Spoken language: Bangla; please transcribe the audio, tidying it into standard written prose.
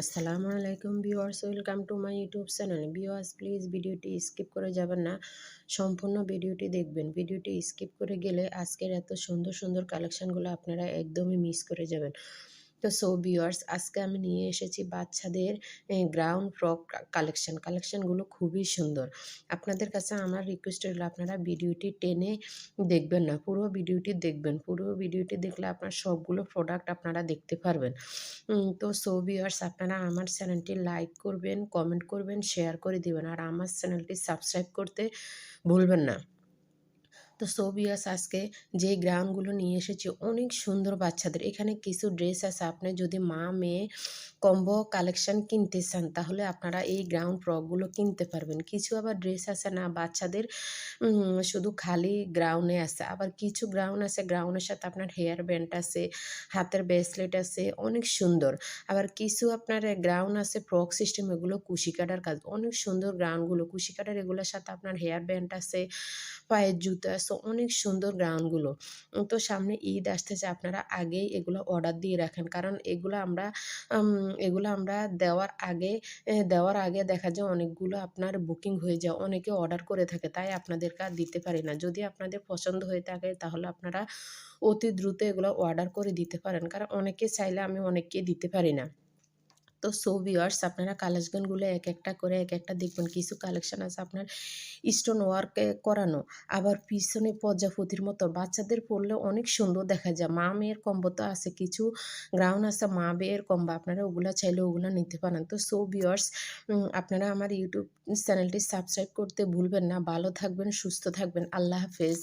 আসসালামু আলাইকুম viewers, welcome to my YouTube channel. Viewers please ভিডিওটি স্কিপ করে যাবেন না, সম্পূর্ণ ভিডিওটি দেখবেন। ভিডিওটি স্কিপ করে গেলে আজকের এত সুন্দর সুন্দর কালেকশানগুলো আপনারা একদমই মিস করে যাবেন। তো ভিউয়ার্স, আজকে আমি নিয়ে এসেছি বাচ্চাদের গ্রাউন্ড ফ্রক কালেকশানগুলো খুবই সুন্দর। আপনাদের কাছে আমার রিকোয়েস্ট হলো আপনারা ভিডিওটি টেনে দেখবেন না, পুরো ভিডিওটি দেখবেন। পুরো ভিডিওটি দেখলে আপনার সবগুলো প্রোডাক্ট আপনারা দেখতে পারবেন। তো ভিউয়ার্স, আপনারা আমার চ্যানেলটি লাইক করবেন, কমেন্ট করবেন, শেয়ার করে দিবেন। আর আমার চ্যানেলটি সাবস্ক্রাইব করতে ভুলবেন না। তো ভিউয়ার্স, আজকে যে গ্রাউন্ডগুলো নিয়ে এসেছি অনেক সুন্দর বাচ্চাদের। এখানে কিছু ড্রেস আছে, আপনি যদি মা মেয়ে কম্বো কালেকশন কিনতে চান তাহলে আপনারা এই গ্রাউন্ড ফ্রকগুলো কিনতে পারবেন। কিছু আবার ড্রেস আছে না বাচ্চাদের, শুধু খালি গ্রাউন্ডে আছে। আবার কিছু গ্রাউন্ড আছে, গ্রাউন্ডের সাথে আপনার হেয়ার ব্যান্ড আছে, হাতের ব্রেসলেট আছে, অনেক সুন্দর। আবার কিছু আপনার গ্রাউন্ড আছে ফ্রক সিস্টেম, এগুলো কুশি কাটার কাজ, অনেক সুন্দর গ্রাউন্ডগুলো কুশি কাটার। এগুলোর সাথে আপনার হেয়ার ব্যান্ড আছে, পায়ের জুতো আছে, অনেক সুন্দর গ্রাউন্ডগুলো। তো সামনে ঈদ আসতেছে, আপনারা আগেই এগুলো অর্ডার দিয়ে রাখেন, কারণ এগুলো আমরা দেওয়ার আগে দেখা যায় অনেকগুলো আপনার বুকিং হয়ে যায়, অনেকে অর্ডার করে থাকে, তাই আপনাদেরকে আর দিতে পারি না। যদি আপনাদের পছন্দ হয়ে থাকে তাহলে আপনারা অতি দ্রুত এগুলো অর্ডার করে দিতে পারেন, কারণ অনেকে চাইলে আমি অনেককে দিতে পারি না। তো ভিউয়ার্স, আপনারা কালেকশনগুলো এক একটা করে এক একটা দেখবেন। কিছু কালেকশন আছে আপনার স্টোন ওয়ার্কে করানো, আবার পিছনে প্রজাপতির মতো, বাচ্চাদের পরলে অনেক সুন্দর দেখা যায়। মা মেয়ের কম্বো তো আছে, কিছু গ্রাউন্ড আছে মা মেয়ের কম্বো, আপনারা ওগুলা চাইলে ওগুলা নিতে পারেন। তো ভিউয়ার্স, আপনারা আমার ইউটিউব চ্যানেলটি সাবস্ক্রাইব করতে ভুলবেন না। ভালো থাকবেন, সুস্থ থাকবেন, আল্লাহ হাফেজ।